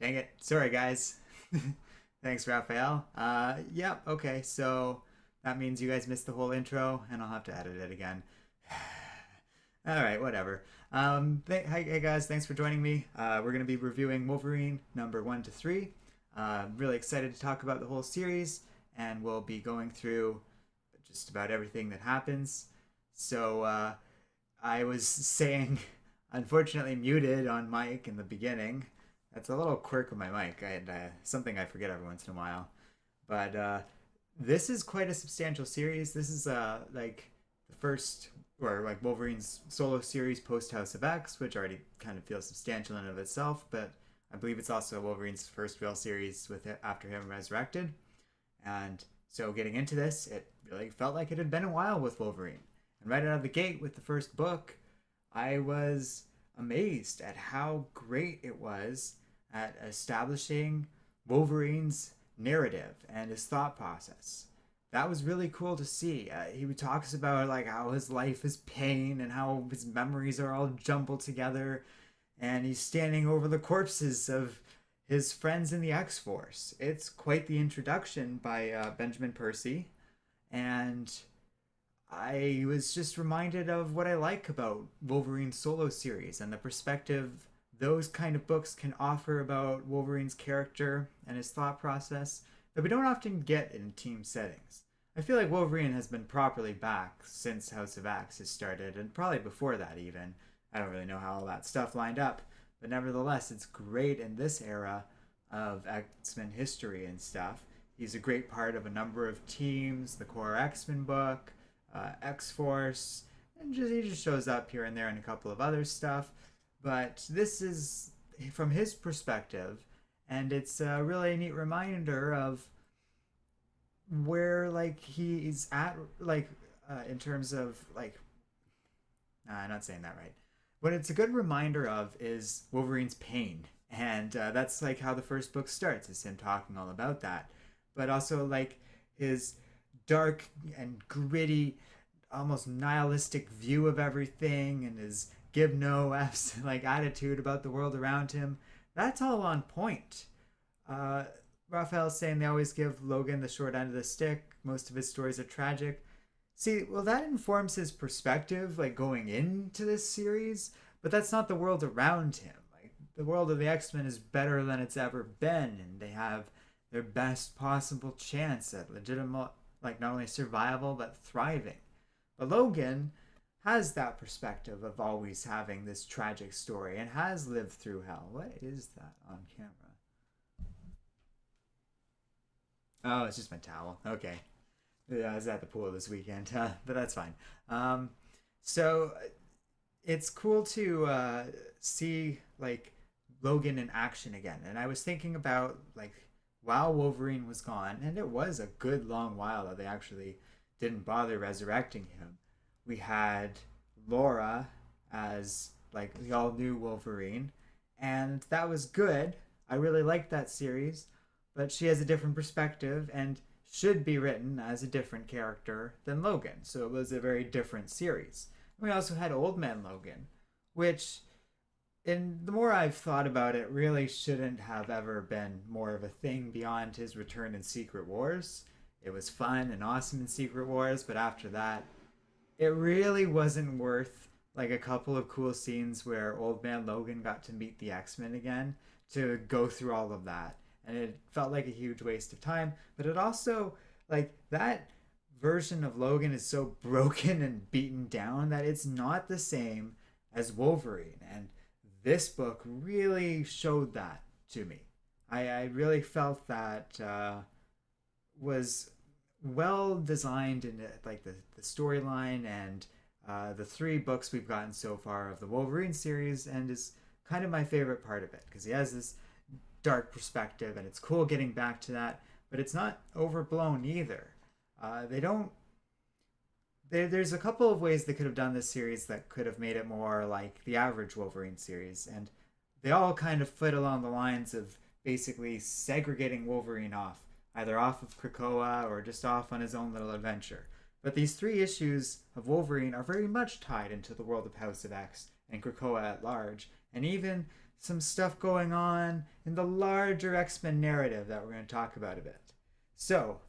Dang it. Sorry, guys. Thanks, Raphael. Yep, okay, so that means you guys missed the whole intro, and I'll have to edit it again. All right, whatever. Hey guys, thanks for joining me. We're going to be reviewing Wolverine number 1 to 3. Really excited to talk about the whole series, and we'll be going through just about everything that happens. So, I was saying, unfortunately, muted on mic in the beginning. That's a little quirk of my mic. Something I forget every once in a while. But this is quite a substantial series. This is like the first, or like Wolverine's solo series post House of X, which already kind of feels substantial in and of itself. But I believe it's also Wolverine's first real series with it after him resurrected. And so getting into this, it really felt like it had been a while with Wolverine. And right out of the gate with the first book, I was amazed at how great it was at establishing Wolverine's narrative and his thought process. That was really cool to see. He talks about like how his life is pain and how his memories are all jumbled together, and he's standing over the corpses of his friends in the X Force. It's quite the introduction by Benjamin Percy, and I was just reminded of what I like about Wolverine's solo series and the perspective those kind of books can offer about Wolverine's character and his thought process that we don't often get in team settings. I feel like Wolverine has been properly back since House of X has started, and probably before that even. I don't really know how all that stuff lined up, but nevertheless, it's great in this era of X-Men history and stuff. He's a great part of a number of teams, the core X-Men book, X Force, and he just shows up here and there in a couple of other stuff. But this is from his perspective, and it's a really neat reminder of where like he's at, like in terms of like, nah, I'm not saying that right. What it's a good reminder of is Wolverine's pain, and that's like how the first book starts, is him talking all about that, but also like his dark and gritty, almost nihilistic view of everything, and his give no f's like attitude about the world around him. That's all on point. Uh, Raphael's saying they always give Logan the short end of the stick. Most of his stories are tragic. See, well, that informs his perspective, like going into this series, but that's not the world around him. Like the world of the X-Men is better than it's ever been, and they have their best possible chance at legitimate, like not only survival but thriving. But Logan has that perspective of always having this tragic story and has lived through hell. What is that on camera? Oh, it's just my towel. Okay. Yeah, I was at the pool this weekend, but that's fine. Um, so it's cool to see like Logan in action again. And I was thinking about like while Wolverine was gone, and it was a good long while that they actually didn't bother resurrecting him. We had Laura as like the all new Wolverine, and that was good. I really liked that series, but she has a different perspective and should be written as a different character than Logan. So it was a very different series. We also had Old Man Logan, which, and the more I've thought about it, really shouldn't have ever been more of a thing beyond his return in Secret Wars. It was fun and awesome in Secret Wars, but after that, it really wasn't worth like a couple of cool scenes where Old Man Logan got to meet the X-Men again to go through all of that. And it felt like a huge waste of time, but it also like that version of Logan is so broken and beaten down that it's not the same as Wolverine. And this book really showed that to me. I really felt that was well designed in like the storyline and the three books we've gotten so far of the Wolverine series, and is kind of my favorite part of it because he has this dark perspective, and it's cool getting back to that, but it's not overblown either. They don't. There's a couple of ways they could have done this series that could have made it more like the average Wolverine series, and they all kind of fit along the lines of basically segregating Wolverine off, either off of Krakoa or just off on his own little adventure. But these three issues of Wolverine are very much tied into the world of House of X and Krakoa at large, and even some stuff going on in the larger X-Men narrative that we're going to talk about a bit. So,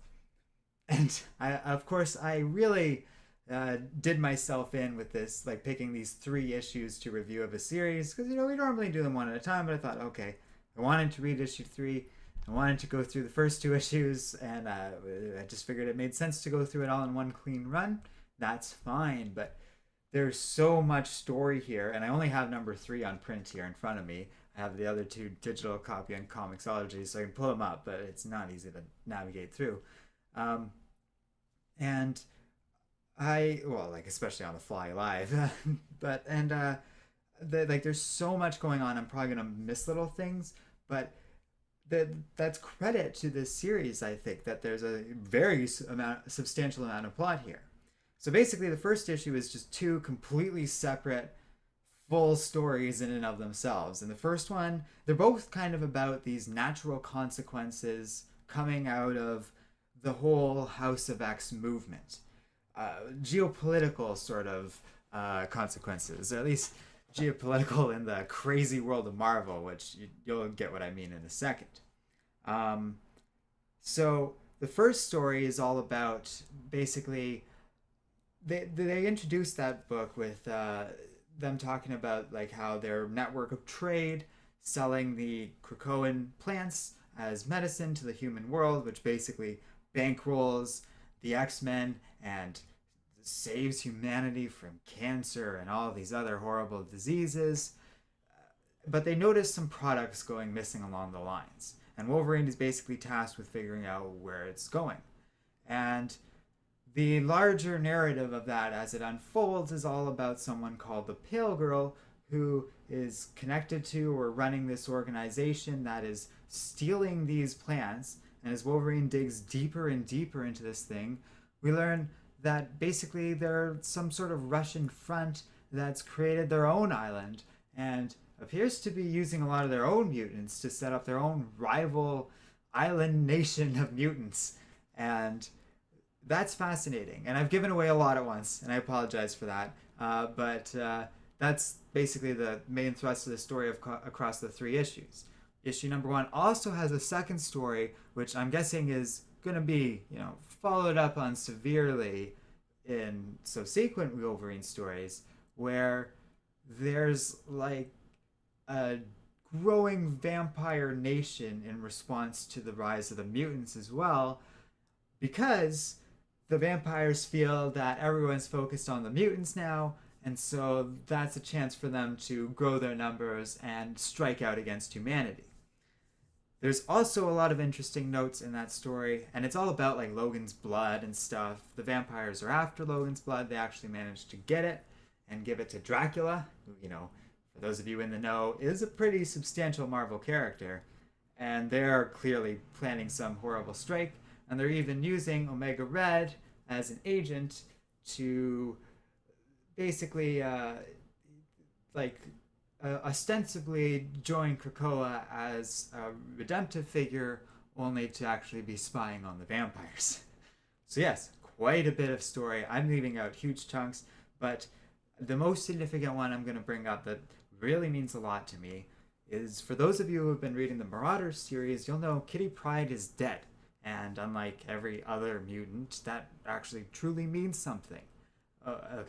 and of course, I really did myself in with this, like picking these 3 issues to review of a series, because we normally do them one at a time. But I thought, okay, I wanted to read issue 3. I wanted to go through the first 2 issues, and I just figured it made sense to go through it all in one clean run. That's fine, but there's so much story here, and I only have number 3 on print here in front of me. I have the other 2 digital copy on Comixology, so I can pull them up, but it's not easy to navigate through. And especially on the fly live, there's so much going on. I'm probably gonna miss little things, but that's credit to this series. I think that there's a very substantial amount of plot here. So basically, the first issue is just 2 completely separate full stories in and of themselves. And the first one, they're both kind of about these natural consequences coming out of the whole House of X movement. Geopolitical sort of consequences, or at least geopolitical in the crazy world of Marvel, which you'll get what I mean in a second. So the first story is all about basically they introduced that book with them talking about like how their network of trade selling the Krakoan plants as medicine to the human world, which basically bankrolls the X-Men and saves humanity from cancer and all these other horrible diseases. But they notice some products going missing along the lines, and Wolverine is basically tasked with figuring out where it's going. And the larger narrative of that as it unfolds is all about someone called the Pale Girl, who is connected to or running this organization that is stealing these plants. And as Wolverine digs deeper and deeper into this thing, we learn that basically they're some sort of Russian front that's created their own island and appears to be using a lot of their own mutants to set up their own rival island nation of mutants. And that's fascinating. And I've given away a lot at once, and I apologize for that. But that's basically the main thrust of the story across the 3 issues. Issue number 1 also has a second story, which I'm guessing is going to be, followed up on severely in subsequent Wolverine stories, where there's like a growing vampire nation in response to the rise of the mutants as well, because the vampires feel that everyone's focused on the mutants now, and so that's a chance for them to grow their numbers and strike out against humanity. There's also a lot of interesting notes in that story, and it's all about like Logan's blood and stuff. The vampires are after Logan's blood. They actually managed to get it and give it to Dracula, who, for those of you in the know, is a pretty substantial Marvel character. And they're clearly planning some horrible strike, and they're even using Omega Red as an agent to basically ostensibly join Krakoa as a redemptive figure, only to actually be spying on the vampires. So yes, quite a bit of story. I'm leaving out huge chunks, but the most significant one I'm going to bring up that really means a lot to me is, for those of you who have been reading the Marauders series, you'll know Kitty Pryde is dead. And unlike every other mutant, that actually truly means something. We'll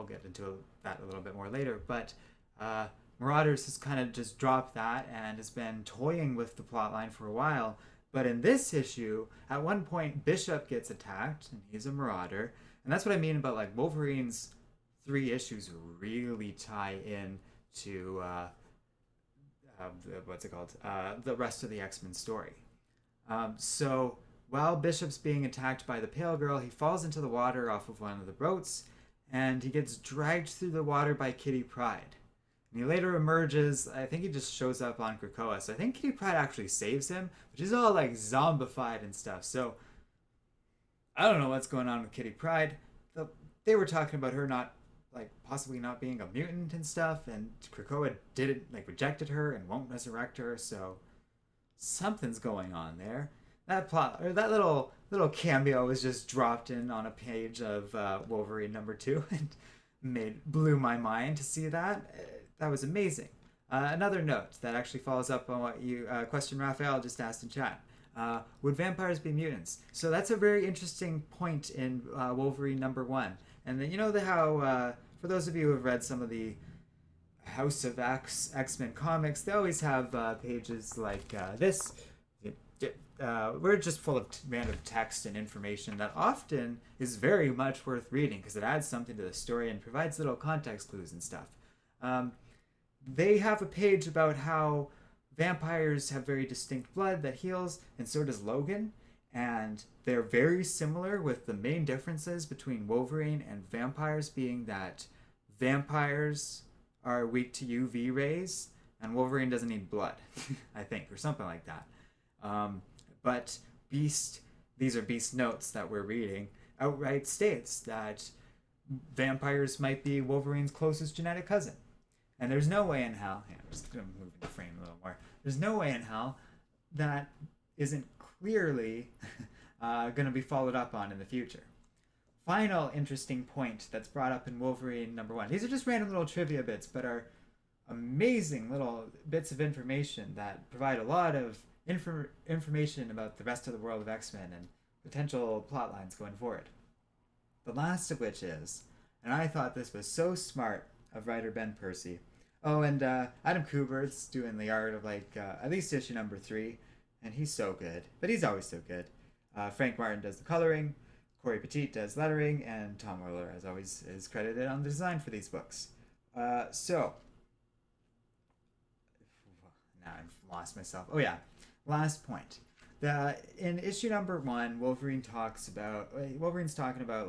get into that a little bit more later, but Marauders has kind of just dropped that and has been toying with the plotline for a while. But in this issue, at one point, Bishop gets attacked, and he's a Marauder. And that's what I mean about like Wolverine's 3 issues really tie in to the rest of the X-Men story. So while Bishop's being attacked by the Pale Girl, he falls into the water off of one of the boats, and he gets dragged through the water by Kitty Pryde. And he later emerges. I think he just shows up on Krakoa. So I think Kitty Pryde actually saves him, but she's all like zombified and stuff. So I don't know what's going on with Kitty Pryde. They were talking about her possibly not being a mutant and stuff, and Krakoa rejected her and won't resurrect her. So something's going on there. That plot, or that little cameo, was just dropped in on a page of Wolverine number 2, and blew my mind to see that. That was amazing. Another note that actually follows up on what you question Raphael just asked in chat. Would vampires be mutants? So that's a very interesting point in Wolverine #1. And then you know the how for those of you who have read some of the House of X-Men comics, they always have pages like this. We're just full of random text and information that often is very much worth reading because it adds something to the story and provides little context clues and stuff. Um, they have a page about how vampires have very distinct blood that heals, and so does Logan. And they're very similar, with the main differences between Wolverine and vampires being that vampires are weak to UV rays, and Wolverine doesn't need blood, I think, or something like that. But Beast, these are Beast notes that we're reading, outright states that vampires might be Wolverine's closest genetic cousin. And there's no way in hell, yeah, I'm just going to move the frame a little more. There's no way in hell that isn't clearly going to be followed up on in the future. Final interesting point that's brought up in Wolverine #1. These are just random little trivia bits, but are amazing little bits of information that provide a lot of information about the rest of the world of X-Men and potential plot lines going forward. The last of which is, and I thought this was so smart of writer Ben Percy. Oh, and Adam Kubert's doing the art of at least issue #3, and he's so good. But he's always so good. Frank Martin does the coloring, Corey Petit does lettering, and Tom Euler, as always, is credited on the design for these books. So, now I've lost myself. Oh yeah, last point. In issue #1, Wolverine's talking about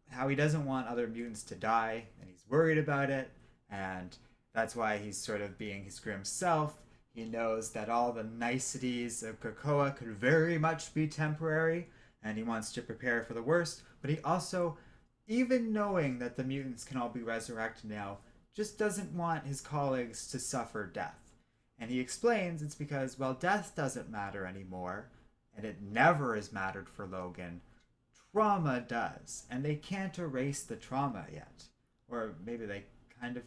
how he doesn't want other mutants to die, and he's worried about it, and that's why he's sort of being his grim self. He knows that all the niceties of Krakoa could very much be temporary, and he wants to prepare for the worst, but he also, even knowing that the mutants can all be resurrected now, just doesn't want his colleagues to suffer death. And he explains it's because, well, death doesn't matter anymore, and it never has mattered for Logan. Trauma does, and they can't erase the trauma yet. Or maybe they kind of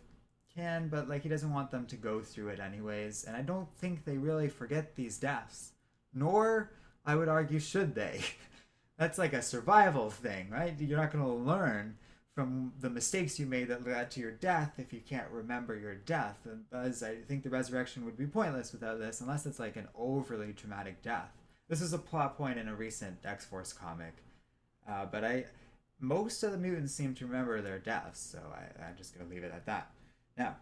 can, but he doesn't want them to go through it anyways, and I don't think they really forget these deaths. Nor, I would argue, should they. That's like a survival thing, right? You're not going to learn from the mistakes you made that led to your death if you can't remember your death. And thus, I think the resurrection would be pointless without this, unless it's an overly traumatic death. This is a plot point in a recent X-Force comic. But most of the mutants seem to remember their deaths, so I'm just going to leave it at that. Now,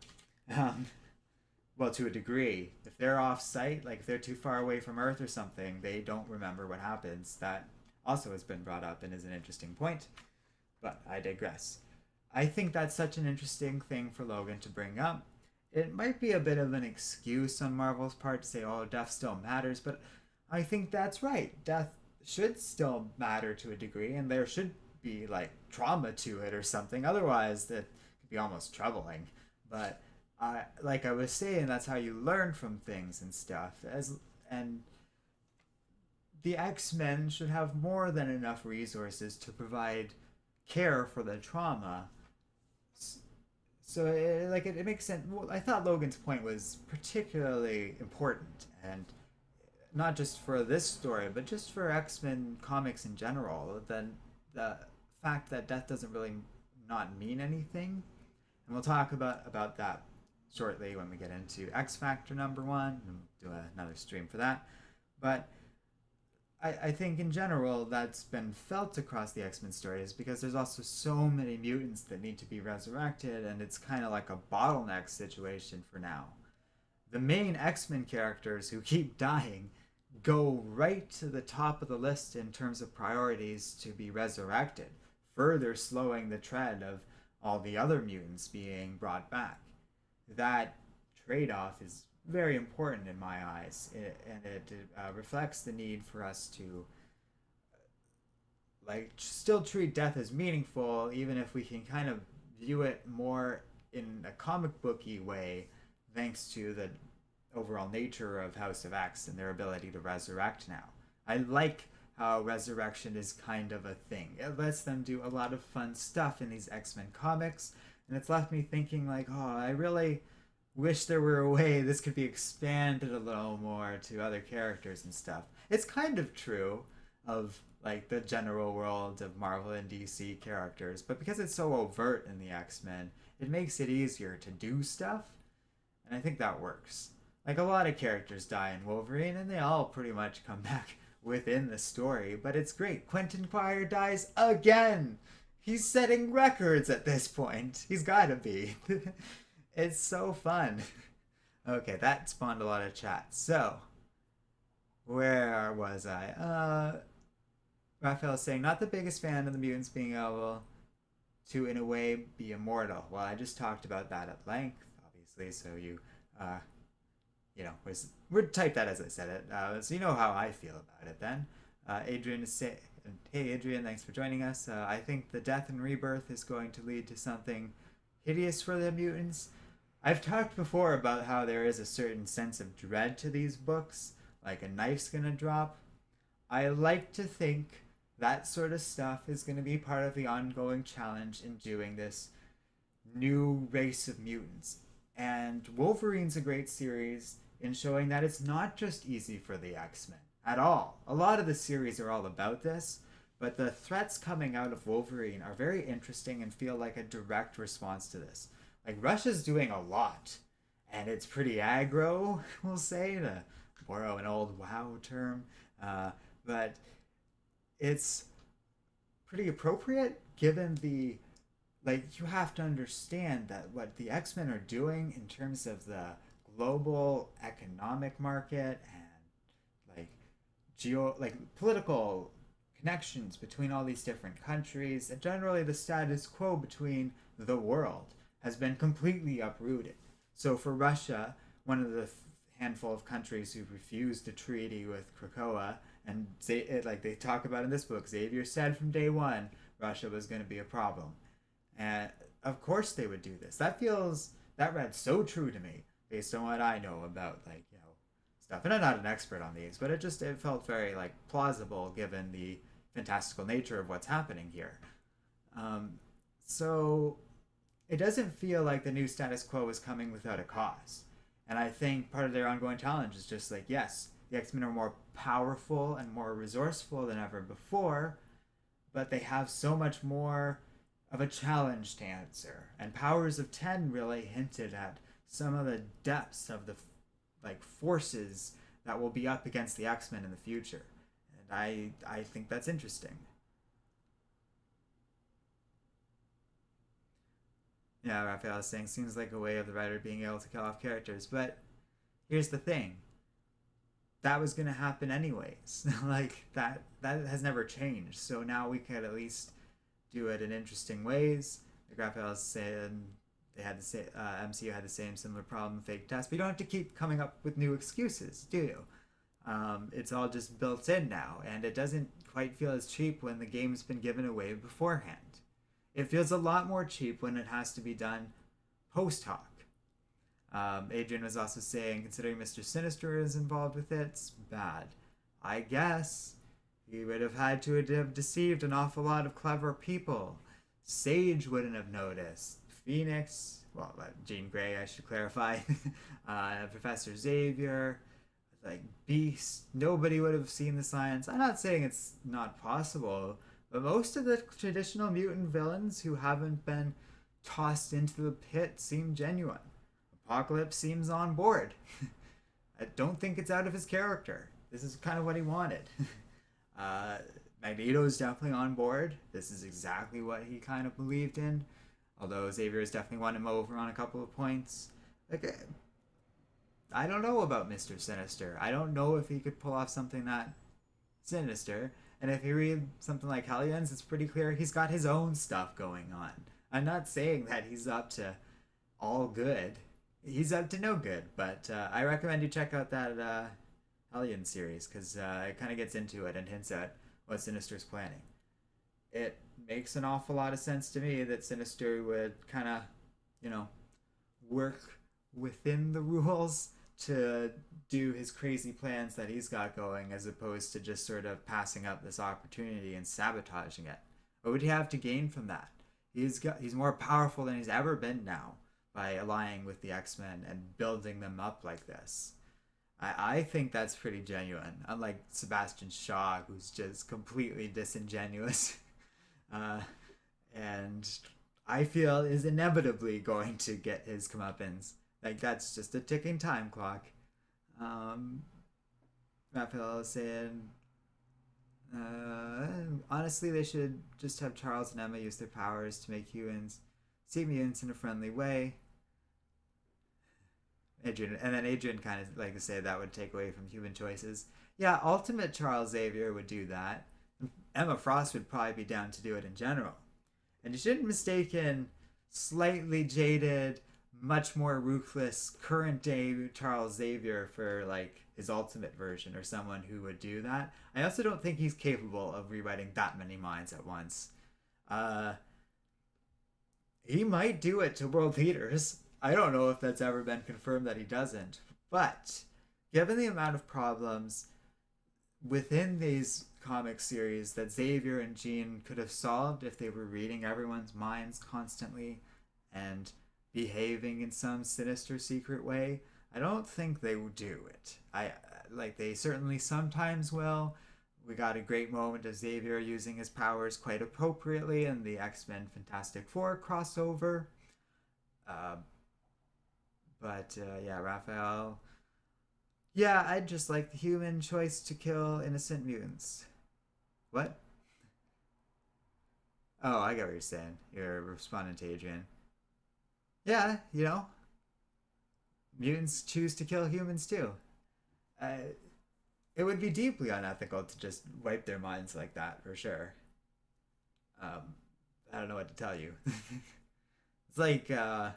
well, to a degree, if they're off-site, if they're too far away from Earth or something, they don't remember what happens. That also has been brought up and is an interesting point, but I digress. I think that's such an interesting thing for Logan to bring up. It might be a bit of an excuse on Marvel's part to say, oh, death still matters, but I think that's right. Death should still matter to a degree, and there should be trauma to it or something. Otherwise, that could be almost troubling. But like I was saying, that's how you learn from things and stuff. And the X-Men should have more than enough resources to provide care for the trauma. So it makes sense. Well, I thought Logan's point was particularly important, and not just for this story, but just for X-Men comics in general. Then the fact that death doesn't really not mean anything, and we'll talk about that shortly when we get into X Factor #1, and do another stream for that. But I think in general that's been felt across the X-Men stories because there's also so many mutants that need to be resurrected, and it's kind of like a bottleneck situation for now. The main X-Men characters who keep dying go right to the top of the list in terms of priorities to be resurrected, further slowing the trend of all the other mutants being brought back. That trade-off is very important in my eyes, and it reflects the need for us to still treat death as meaningful, even if we can kind of view it more in a comic booky way, thanks to the overall nature of House of X and their ability to resurrect now. I like how resurrection is kind of a thing. It lets them do a lot of fun stuff in these X-Men comics, and it's left me thinking like, oh, I really wish there were a way this could be expanded a little more to other characters and stuff. It's kind of true of like the general world of Marvel and DC characters, but because it's so overt in the X-Men, it makes it easier to do stuff, and I think that works. Like a lot of characters die in Wolverine, and they all pretty much come back within the story, but it's great. Quentin Quire dies again. He's setting records at this point. He's gotta be. It's so fun. Okay, that spawned a lot of chat. So, where was I? Raphael is saying, not the biggest fan of the mutants being able to, in a way, be immortal. Well, I just talked about that at length, obviously, so uh, we're type that as I said it, so you know how I feel about it then. Adrian is saying, hey Adrian, thanks for joining us. I think the death and rebirth is going to lead to something hideous for the mutants. I've talked before about how there is a certain sense of dread to these books, like a knife's gonna drop. I like to think that sort of stuff is going to be part of the ongoing challenge in doing this new race of mutants. And Wolverine's a great series in showing that it's not just easy for the X-Men at all. A lot of the series are all about this, but the threats coming out of Wolverine are very interesting and feel like a direct response to this. Like Russia's doing a lot, and it's pretty aggro, we'll say, to borrow an old WoW term, but it's pretty appropriate given the, like, you have to understand that what the X-Men are doing in terms of the global economic market and like political connections between all these different countries, and generally the status quo between the world has been completely uprooted. So for Russia, one of the handful of countries who refused a treaty with Krakoa, and like they talk about in this book, Xavier said from day one Russia was going to be a problem, and of course they would do this. That read so true to me based on what I know about stuff. And I'm not an expert on these, but it felt very like plausible given the fantastical nature of what's happening here. So it doesn't feel like the new status quo is coming without a cause. And I think part of their ongoing challenge is just like, yes, the X-Men are more powerful and more resourceful than ever before, but they have so much more of a challenge to answer. And Powers of 10 really hinted at some of the depths of the forces that will be up against the X-Men in the future. And I think that's interesting. Yeah, Raphael is saying, seems like a way of the writer being able to kill off characters. But here's the thing. That was going to happen anyways. Like, that has never changed. So now we could at least do it in interesting ways. Like Raphael is saying, they had the same, MCU had the same similar problem, fake test. But you don't have to keep coming up with new excuses, do you? It's all just built in now. And it doesn't quite feel as cheap when the game's been given away beforehand. It feels a lot more cheap when it has to be done post hoc. Adrian was also saying, considering Mr. Sinister is involved with it, it's bad. I guess he would have had to have deceived an awful lot of clever people. Sage wouldn't have noticed. Phoenix, well, Jean Grey, I should clarify. Professor Xavier, like Beast, nobody would have seen the signs. I'm not saying it's not possible, but most of the traditional mutant villains who haven't been tossed into the pit seem genuine. Apocalypse seems on board. I don't think it's out of his character. This is kind of what he wanted. Magneto's definitely on board. This is exactly what he kind of believed in. Although Xavier's definitely won him over on a couple of points. Like, I don't know about Mr. Sinister. I don't know if he could pull off something that sinister. And if you read something like Hellions, it's pretty clear he's got his own stuff going on. I'm not saying that he's up to all good. He's up to no good. But I recommend you check out that Hellions series, because it kind of gets into it and hints at what Sinister's planning. It makes an awful lot of sense to me that Sinister would kind of, work within the rules to do his crazy plans that he's got going, as opposed to just sort of passing up this opportunity and sabotaging it? What would he have to gain from that? He's more powerful than he's ever been now by allying with the X-Men and building them up like this. I think that's pretty genuine, unlike Sebastian Shaw, who's just completely disingenuous. uh, and I feel is inevitably going to get his comeuppance. Like, that's just a ticking time clock. Um, Raphael is saying, honestly, they should just have Charles and Emma use their powers to make humans see mutants in a friendly way. Adrian, and then Adrian kind of like to say that would take away from human choices. Yeah, Ultimate Charles Xavier would do that. Emma Frost would probably be down to do it in general. And you shouldn't mistake in slightly jaded, much more ruthless current day Charles Xavier for like his ultimate version, or someone who would do that. I also don't think he's capable of rewriting that many minds at once. Uh, he might do it to world leaders. I don't know if that's ever been confirmed that he doesn't. But given the amount of problems within these comic series that Xavier and Jean could have solved if they were reading everyone's minds constantly and behaving in some sinister secret way, I don't think they would do it. They certainly sometimes will. We got a great moment of Xavier using his powers quite appropriately in the X-Men Fantastic Four crossover. Yeah, Raphael. Yeah, I'd just like the human choice to kill innocent mutants. What? Oh, I get what you're saying. You're responding to Adrian. Yeah, mutants choose to kill humans too. Uh, it would be deeply unethical to just wipe their minds like that, for sure. Um, I don't know what to tell you. It's like, yeah,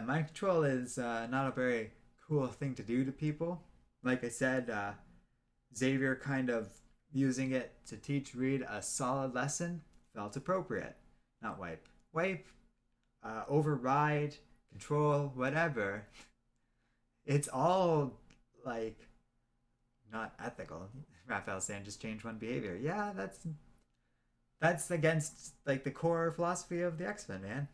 mind control is not a very cool thing to do to people. Like I said, Xavier kind of using it to teach Reed a solid lesson felt appropriate. Not wipe. Wipe, override, control, whatever. It's all like not ethical. Raphael saying just change one behavior. Yeah, that's against like the core philosophy of the X-Men, man.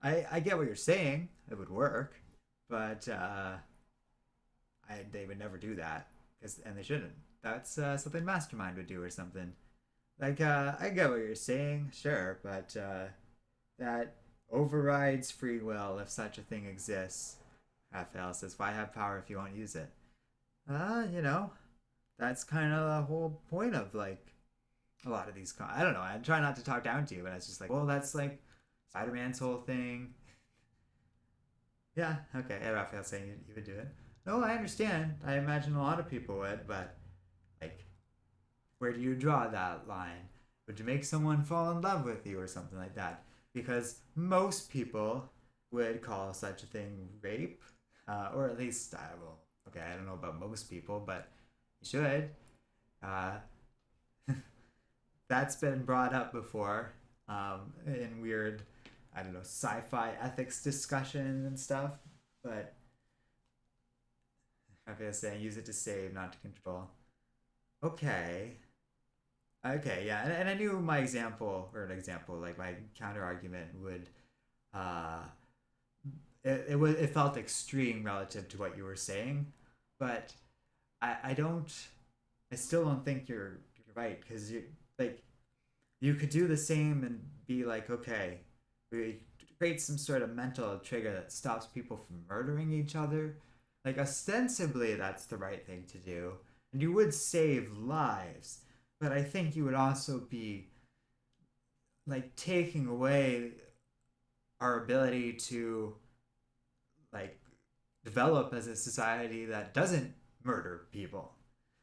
I get what you're saying. It would work, but they would never do that, and they shouldn't. That's something Mastermind would do or something. Like I get what you're saying, sure, but that overrides free will if such a thing exists. Raphael says, "Why have power if you won't use it?" You know, that's kind of the whole point of like a lot of these. I don't know. I try not to talk down to you, but it's just like, well, that's like Spider-Man's whole thing. Yeah, okay. Yeah, Raphael saying you would do it. No, I understand. I imagine a lot of people would, but like, where do you draw that line? Would you make someone fall in love with you or something like that? Because most people would call such a thing rape, or at least okay, I don't know about most people, but you should. Uh, that's been brought up before in weird, I don't know, sci-fi ethics discussions and stuff. But I'm gonna say use it to save, not to control. Okay. Okay, yeah, and I knew my example, or an example, like my counter argument would, uh, it felt extreme relative to what you were saying, but I don't, I still don't think you're right, because you like you could do the same and be like, okay, we create some sort of mental trigger that stops people from murdering each other. Like ostensibly, that's the right thing to do, and you would save lives. But I think you would also be like taking away our ability to like develop as a society that doesn't murder people,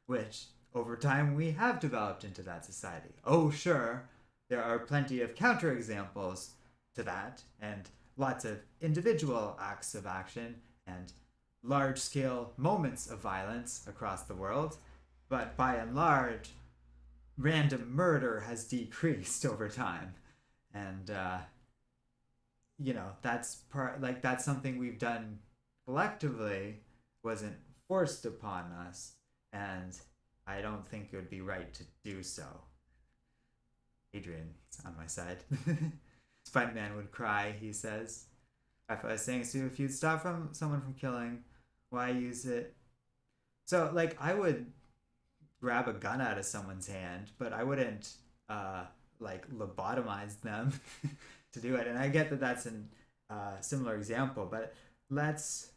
which over time we have developed into that society. Oh, sure, there are plenty of counterexamples to that, and lots of individual acts of action and large scale moments of violence across the world, but by and large, random murder has decreased over time. And that's part, like, that's something we've done collectively wasn't forced upon us, and I don't think it would be right to do so. Adrian's on my side. Spider-Man would cry, he says. If I was saying, so if you'd stop someone from killing, why use it? So, like, I would grab a gun out of someone's hand, but I wouldn't, like, lobotomize them to do it. And I get that that's an similar example, but let's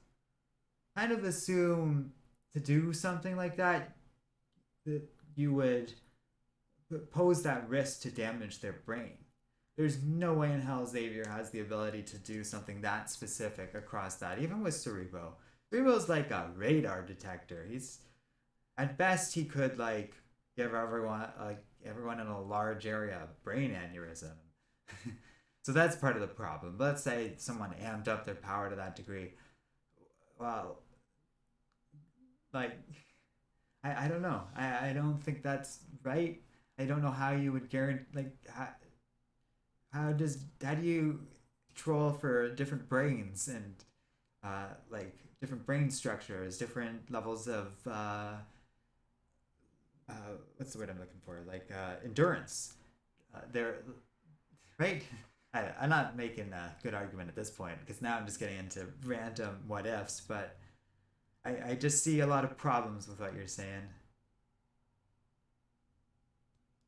kind of assume to do something like that, that you would pose that risk to damage their brain. There's no way in hell Xavier has the ability to do something that specific across that, even with Cerebro. Cerebro's like a radar detector. He's at best he could like give everyone in a large area a brain aneurysm. So that's part of the problem. Let's say someone amped up their power to that degree. Well, like I don't know. I don't think that's right. I don't know how you would guarantee like how do you control for different brains and like different brain structures, different levels of what's the word I'm looking for? Like endurance. They're right. I'm not making a good argument at this point because now I'm just getting into random what ifs, but I just see a lot of problems with what you're saying.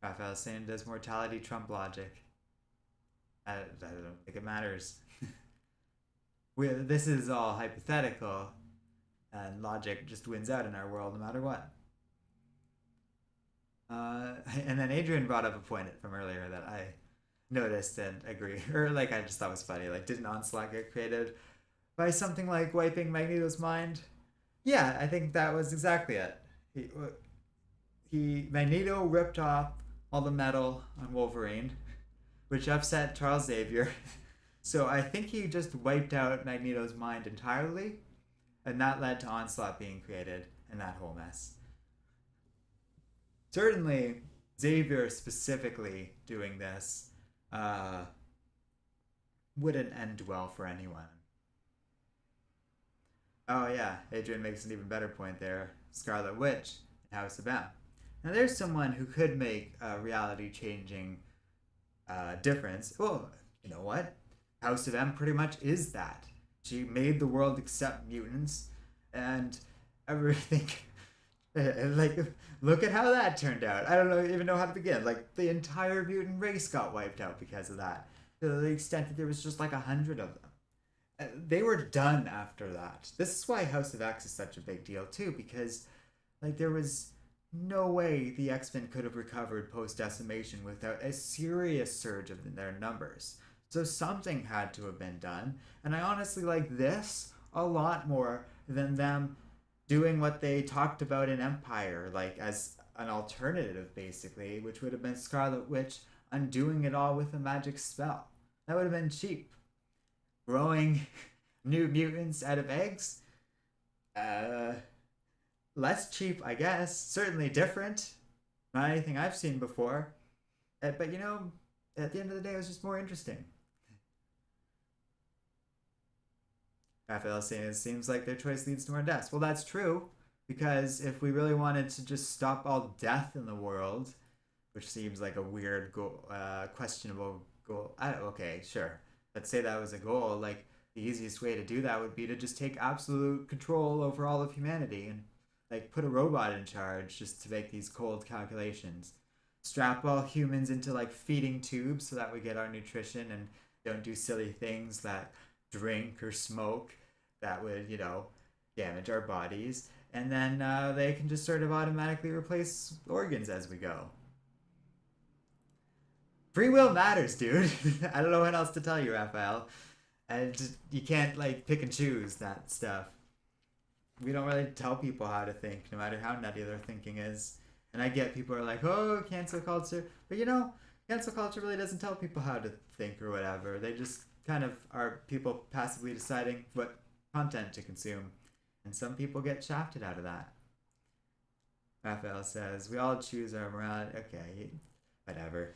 Raphael's saying, does mortality trump logic? I don't think it matters. This is all hypothetical, and logic just wins out in our world no matter what. And then Adrian brought up a point from earlier that I noticed and agree, or like I just thought was funny. Like, didn't Onslaught get created by something like wiping Magneto's mind? Yeah, I think that was exactly it. Magneto ripped off all the metal on Wolverine, which upset Charles Xavier. So I think he just wiped out Magneto's mind entirely, and that led to Onslaught being created and that whole mess. Certainly, Xavier specifically doing this wouldn't end well for anyone. Oh yeah, Adrian makes an even better point there. Scarlet Witch in House of M. Now there's someone who could make a reality-changing difference. Well, you know what? House of M pretty much is that. She made the world accept mutants, and everything. Like, look at how that turned out. I don't even know how to begin. Like, the entire mutant race got wiped out because of that, to the extent that there was just like 100 of them. They were done after that. This is why House of X is such a big deal too, because like there was no way the X-Men could have recovered post-decimation without a serious surge of their numbers. So something had to have been done, and I honestly like this a lot more than them doing what they talked about in Empire, like as an alternative basically, which would have been Scarlet Witch undoing it all with a magic spell. That would have been cheap. Growing new mutants out of eggs? Less cheap, I guess. Certainly different. Not anything I've seen before. But you know, at the end of the day, it was just more interesting. Raphael saying it seems like their choice leads to more deaths. Well, that's true, because if we really wanted to just stop all death in the world, which seems like a weird goal, questionable goal. Okay, sure. Let's say that was a goal. Like, the easiest way to do that would be to just take absolute control over all of humanity and like put a robot in charge just to make these cold calculations. Strap all humans into like feeding tubes so that we get our nutrition and don't do silly things that drink or smoke that would, you know, damage our bodies. And then they can just sort of automatically replace organs as we go. Free will matters, dude. I don't know what else to tell you, Raphael. And just, you can't like pick and choose that stuff. We don't really tell people how to think, no matter how nutty their thinking is. And I get people are like, oh, cancel culture. But you know, cancel culture really doesn't tell people how to think or whatever. They just kind of are people passively deciding what content to consume. And some people get shafted out of that. Raphael says, we all choose our morality. Okay, whatever.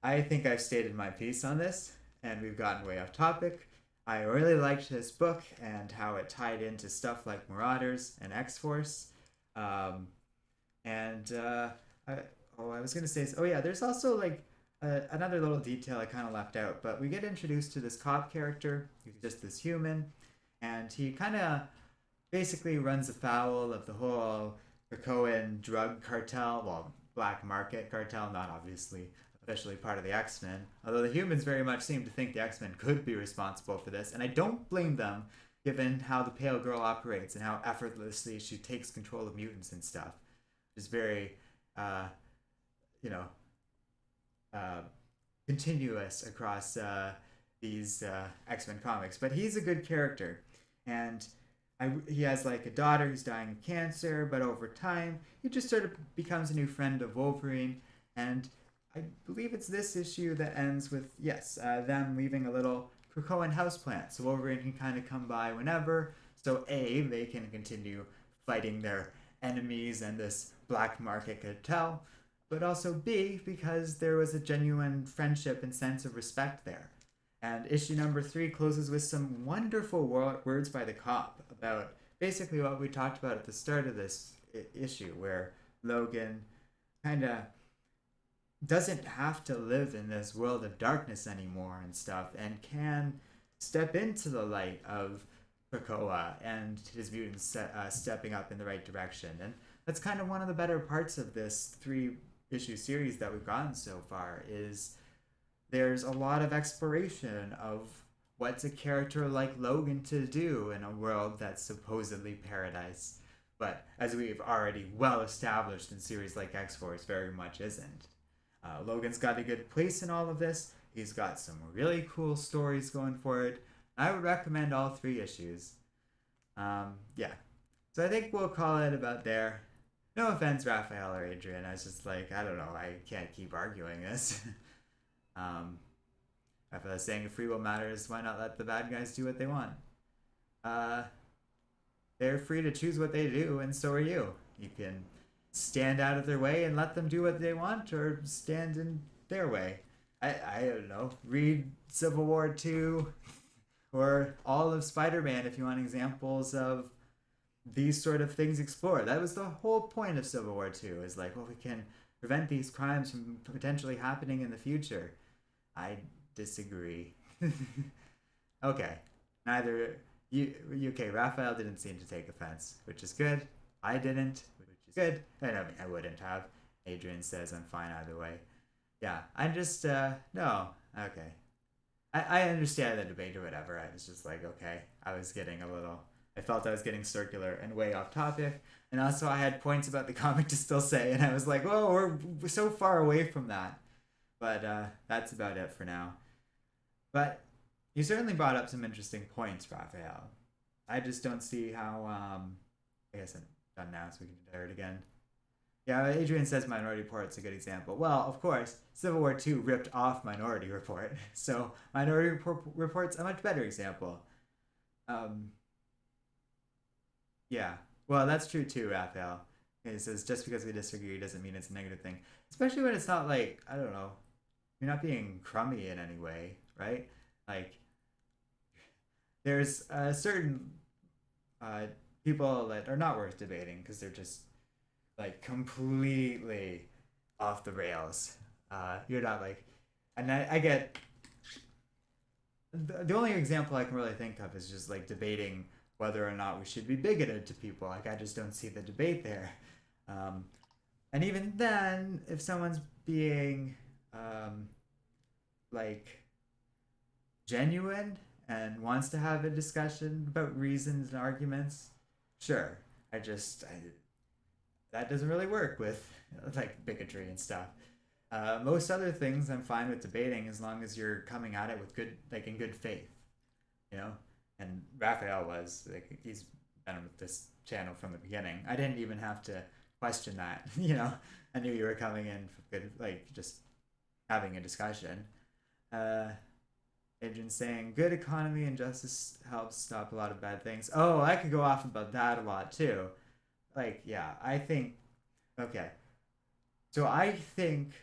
I think I've stated my piece on this, and we've gotten way off topic. I really liked this book and how it tied into stuff like Marauders and X Force. Um, and I, I was gonna say, oh yeah, there's also like another little detail I kind of left out, but we get introduced to this cop character. He's just this human, and he kind of basically runs afoul of the whole Krakoan drug cartel, well, black market cartel, not obviously officially part of the X-Men, although the humans very much seem to think the X-Men could be responsible for this, and I don't blame them given how the Pale Girl operates and how effortlessly she takes control of mutants and stuff. It's very, uh, you know, uh, continuous across these X-Men comics, but he's a good character, and he has like a daughter who's dying of cancer, but over time he just sort of becomes a new friend of Wolverine, and I believe it's this issue that ends with yes, them leaving a little Krakoan houseplant, so Wolverine can kind of come by whenever. So A, they can continue fighting their enemies and this black market cartel, but also B, because there was a genuine friendship and sense of respect there. And issue number 3 closes with some wonderful words by the cop about basically what we talked about at the start of this issue, where Logan kind of doesn't have to live in this world of darkness anymore and stuff, and can step into the light of Krakoa and his mutants stepping up in the right direction. And that's kind of one of the better parts of this 3-issue series that we've gotten so far, is there's a lot of exploration of what's a character like Logan to do in a world that's supposedly paradise, but as we've already well established in series like X-Force, very much isn't. Logan's got a good place in all of this. He's got some really cool stories going for it. I would recommend all 3 issues. Yeah. So I think we'll call it about there. No offense, Raphael or Adrian. I was just like, I don't know. I can't keep arguing this. Raphael is saying if free will matters, why not let the bad guys do what they want? They're free to choose what they do, and so are you. You can stand out of their way and let them do what they want, or stand in their way. I don't know. Read Civil War 2 or all of Spider-Man if you want examples of these sort of things explored. That was the whole point of Civil War 2, is like, well, we can prevent these crimes from potentially happening in the future. I disagree. Okay. Neither okay, Raphael didn't seem to take offense, which is good. I didn't, which is good. And I mean, I wouldn't have. Adrian says I'm fine either way. Yeah, I'm just, no. Okay. I understand the debate or whatever. I was just like, okay. I felt I was getting circular and way off topic. And also I had points about the comic to still say, and I was like, whoa, we're so far away from that. But that's about it for now. But you certainly brought up some interesting points, Raphael. I just don't see how, I guess I'm done now, so we can do it again. Yeah, Adrian says Minority Report's a good example. Well, of course, Civil War 2 ripped off Minority Report, so Minority Report's a much better example. Yeah, well, that's true too, Raphael. He says just because we disagree doesn't mean it's a negative thing, especially when it's not like, I don't know, you're not being crummy in any way, right? Like, there's certain people that are not worth debating because they're just like completely off the rails. You're not like, and I get the only example I can really think of is just like debating whether or not we should be bigoted to people. Like, I just don't see the debate there. And even then, if someone's being like genuine and wants to have a discussion about reasons and arguments, sure. That doesn't really work with like bigotry and stuff. Most other things I'm fine with debating as long as you're coming at it with good, like in good faith, you know. And Raphael was like, he's been with this channel from the beginning. I didn't even have to question that, you know. I knew you were coming in for good, like just having a discussion. Adrian saying good economy and justice helps stop a lot of bad things. Oh, I could go off about that a lot too. Like, yeah, I think, okay. So I think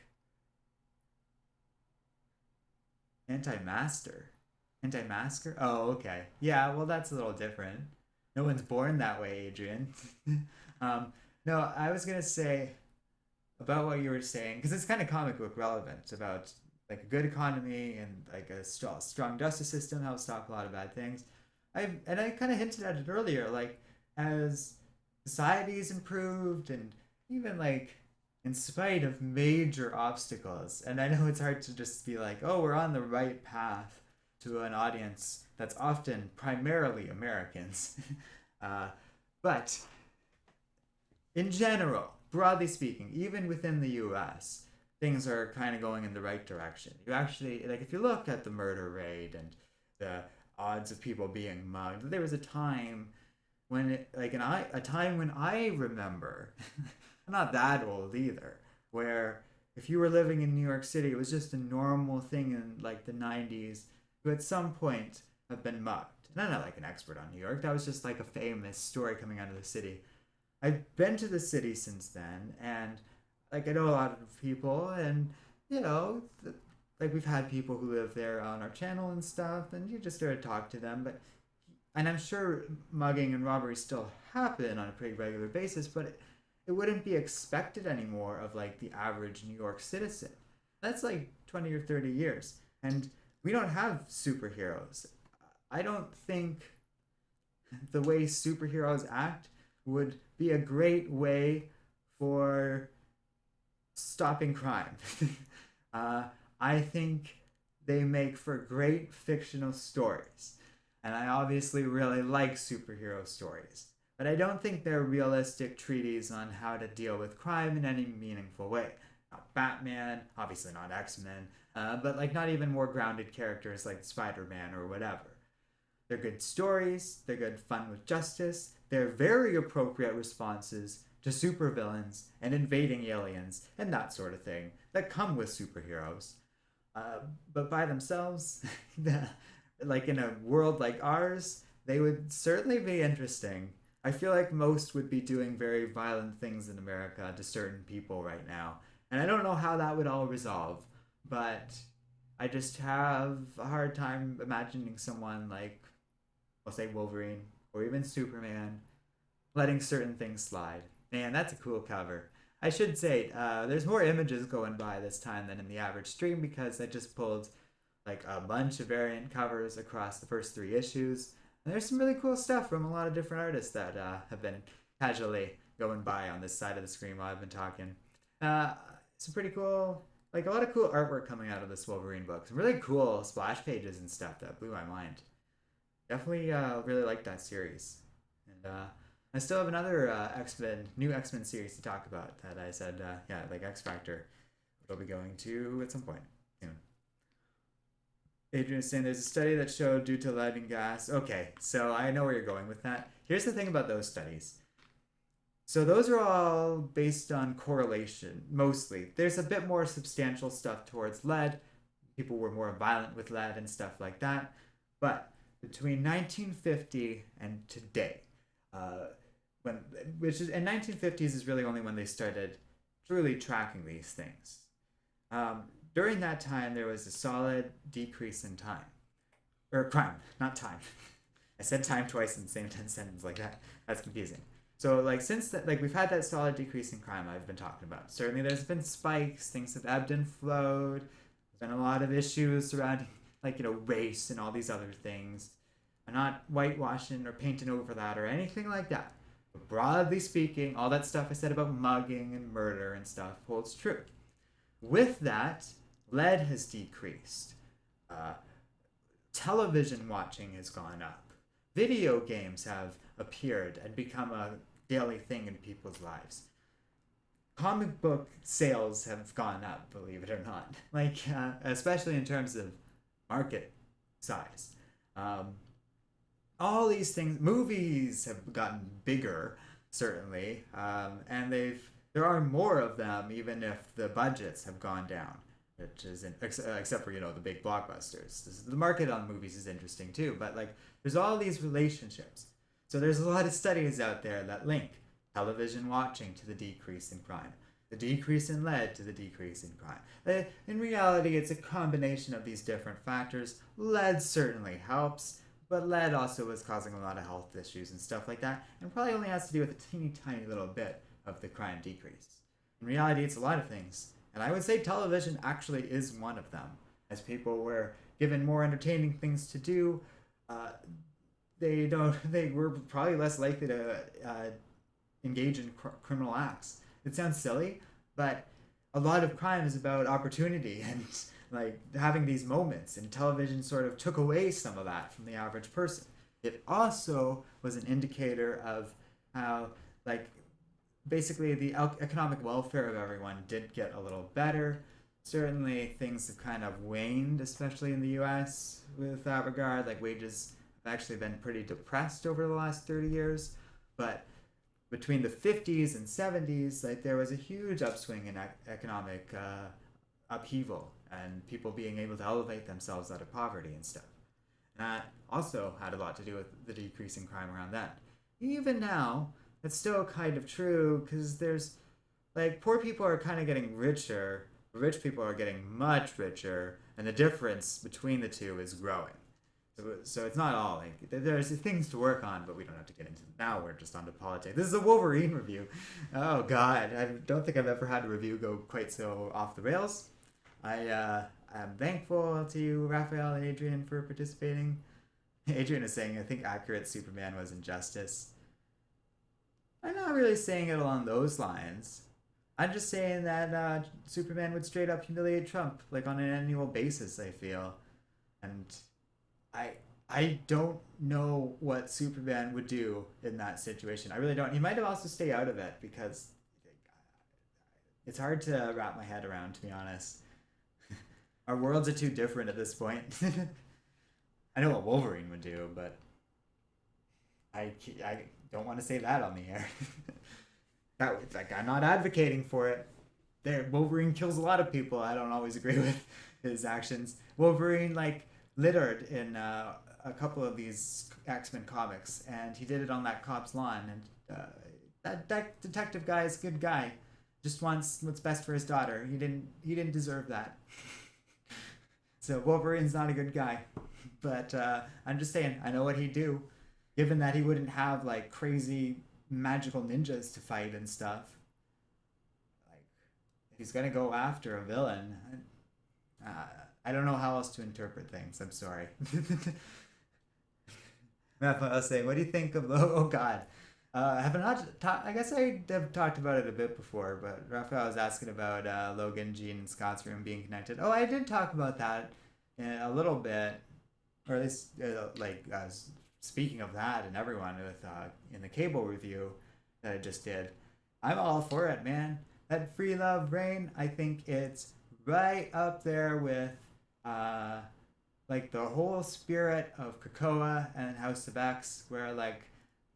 anti-master Anti-masker? Oh, okay. Yeah, well, that's a little different. No one's born that way, Adrian. um, no, I was gonna say about what you were saying because it's kind of comic book relevant about like a good economy and like a strong justice system helps stop a lot of bad things. I kind of hinted at it earlier, like as society's improved and even like in spite of major obstacles, and I know it's hard to just be like, oh, we're on the right path to an audience that's often primarily Americans. uh, but in general, broadly speaking, even within the US, things are kind of going in the right direction. You actually, like, if you look at the murder rate and the odds of people being mugged, there was a time when a time when I remember, I'm not that old either, where if you were living in New York City, it was just a normal thing in like the 90s to at some point have been mugged. And I'm not like an expert on New York, that was just like a famous story coming out of the city. I've been to the city since then, and like I know a lot of people, and you know, like we've had people who live there on our channel and stuff, and you just sort of talk to them. But and I'm sure mugging and robbery still happen on a pretty regular basis, but it wouldn't be expected anymore of like the average New York citizen. That's like 20 or 30 years, and we don't have superheroes. I don't think the way superheroes act would be a great way for stopping crime. uh, I think they make for great fictional stories. And I obviously really like superhero stories. But I don't think they're realistic treatises on how to deal with crime in any meaningful way. Not Batman, obviously not X-Men, but like not even more grounded characters like Spider-Man or whatever. They're good stories, they're good fun with justice, they're very appropriate responses to supervillains and invading aliens and that sort of thing that come with superheroes. But by themselves, like in a world like ours, they would certainly be interesting. I feel like most would be doing very violent things in America to certain people right now. And I don't know how that would all resolve, but I just have a hard time imagining someone like, I'll say Wolverine or even Superman letting certain things slide. Man, that's a cool cover. I should say, there's more images going by this time than in the average stream because I just pulled like a bunch of variant covers across the first three issues. And there's some really cool stuff from a lot of different artists that have been casually going by on this side of the screen while I've been talking. Some pretty cool, like a lot of cool artwork coming out of this Wolverine book. Some really cool splash pages and stuff that blew my mind. Definitely really like that series. And I still have another new X-Men series to talk about that I said, yeah, like X Factor, which I'll be going to at some point. You know. Adrian is saying there's a study that showed due to lead and gas. Okay, so I know where you're going with that. Here's the thing about those studies. So those are all based on correlation, mostly. There's a bit more substantial stuff towards lead. People were more violent with lead and stuff like that. But between 1950 and today, which is in 1950s is really only when they started truly tracking these things. During that time, there was a solid decrease in time, or crime, not time. I said time twice in the same sentence like that. That's confusing. So like since that, like we've had that solid decrease in crime I've been talking about. Certainly, there's been spikes. Things have ebbed and flowed. There's been a lot of issues surrounding like race and all these other things. I'm not whitewashing or painting over that or anything like that. But broadly speaking, all that stuff I said about mugging and murder and stuff holds true. With that, lead has decreased. Television watching has gone up. Video games have appeared and become a daily thing in people's lives. Comic book sales have gone up, believe it or not. Like, especially in terms of market size. All these things, movies have gotten bigger, certainly, and there are more of them, even if the budgets have gone down. Which is except for the big blockbusters. The market on movies is interesting too, but like there's all these relationships. So there's a lot of studies out there that link television watching to the decrease in crime. The decrease in led to the decrease in crime. In reality, it's a combination of these different factors. Lead certainly helps, but lead also was causing a lot of health issues and stuff like that, and probably only has to do with a teeny tiny little bit of the crime decrease. In reality, it's a lot of things, and I would say television actually is one of them. As people were given more entertaining things to do, uh, they were probably less likely to engage in criminal acts. It sounds silly, but a lot of crime is about opportunity and like having these moments, and television sort of took away some of that from the average person. It also was an indicator of how, like, basically the economic welfare of everyone did get a little better. Certainly things have kind of waned, especially in the US with that regard. Like, wages have actually been pretty depressed over the last 30 years, but between the 50s and 70s, like, there was a huge upswing in economic upheaval and people being able to elevate themselves out of poverty and stuff. And that also had a lot to do with the decrease in crime around that. Even now, it's still kind of true because there's, like, poor people are kind of getting richer, rich people are getting much richer, and the difference between the two is growing. So it's not all like there's things to work on, but we don't have to get into it. Now we're just on to politics. This is a Wolverine review. Oh God, I don't think I've ever had a review go quite so off the rails. I'm thankful to you, Raphael and Adrian, for participating. Adrian is saying, I think accurate Superman was injustice. I'm not really saying it along those lines. I'm just saying that Superman would straight up humiliate Trump, like, on an annual basis, I feel. And I I don't know what Superman would do in that situation. I really don't. He might have also stay out of it because it's hard to wrap my head around, to be honest. Our worlds are too different at this point. I know what Wolverine would do, but I don't want to say that on the air. Like, I'm not advocating for it. Wolverine kills a lot of people. I don't always agree with his actions. Wolverine, like, littered in a couple of these X-Men comics, and he did it on that cop's lawn. And that detective guy is a good guy. Just wants what's best for his daughter. He didn't deserve that. So Wolverine's not a good guy. But I'm just saying, I know what he'd do, given that he wouldn't have, like, crazy magical ninjas to fight and stuff. Like, if he's gonna go after a villain, I don't know how else to interpret things. I'm sorry. Raphael was saying, what do you think of oh God? Have I not I guess I have talked about it a bit before, but Raphael was asking about Logan, Jean, and Scott's room being connected. Oh, I did talk about that a little bit, or at least speaking of that and everyone with in the cable review that I just did. I'm all for it, man. That free love reign, I think it's right up there with like the whole spirit of Krakoa and House of X, where, like,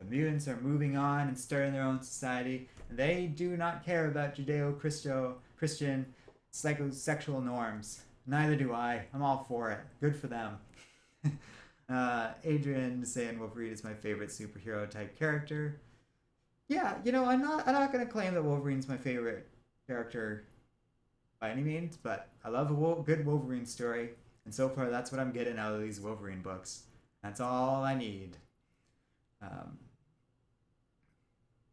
the mutants are moving on and starting their own society, and they do not care about Judeo-Christian psychosexual norms. Neither do I. I'm all for it. Good for them. Adrian saying Wolverine is my favorite superhero type character. Yeah, I'm not gonna claim that Wolverine's my favorite character by any means, but I love a good Wolverine story, and so far that's what I'm getting out of these Wolverine books. That's all I need.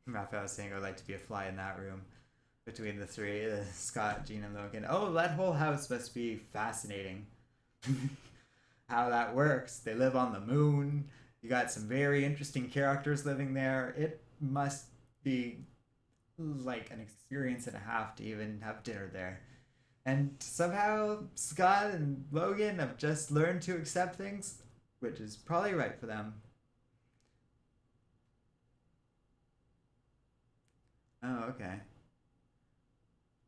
Raphael was saying I would like to be a fly in that room between the three, Scott, Jean, and Logan. Oh, that whole house must be fascinating. How that works. They live on the moon. You got some very interesting characters living there. It must be like an experience and a half to even have dinner there. And somehow Scott and Logan have just learned to accept things, which is probably right for them. Oh, okay.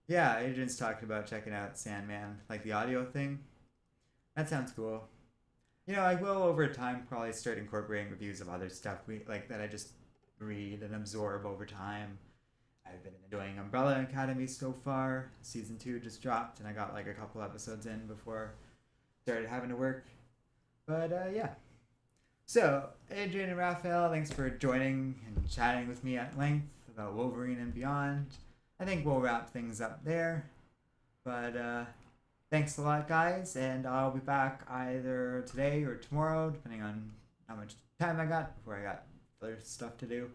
Yeah, Adrian's talking about checking out Sandman, like the audio thing. That sounds cool. I will over time probably start incorporating reviews of other stuff that I just read and absorb over time. I've been enjoying Umbrella Academy so far. Season 2 just dropped, and I got like a couple episodes in before I started having to work. But yeah. So, Adrian and Raphael, thanks for joining and chatting with me at length about Wolverine and beyond. I think we'll wrap things up there. But thanks a lot, guys, and I'll be back either today or tomorrow, depending on how much time I got before I got other stuff to do,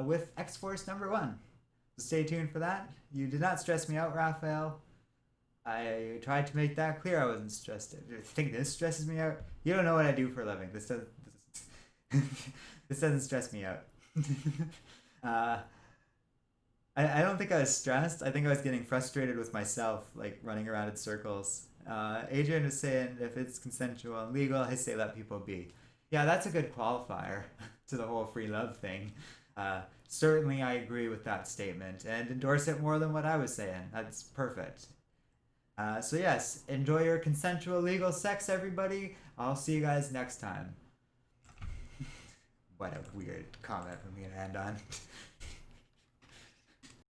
with X Force #1. So stay tuned for that. You did not stress me out, Raphael. I tried to make that clear. I wasn't stressed. If you think this stresses me out, you don't know what I do for a living. This doesn't. This doesn't stress me out. uh, I don't think I was stressed. I think I was getting frustrated with myself, like running around in circles. Adrian was saying if it's consensual and legal, I say let people be. Yeah, that's a good qualifier to the whole free love thing. Certainly, I agree with that statement and endorse it more than what I was saying. That's perfect. So yes, enjoy your consensual legal sex, everybody. I'll see you guys next time. What a weird comment for me to end on.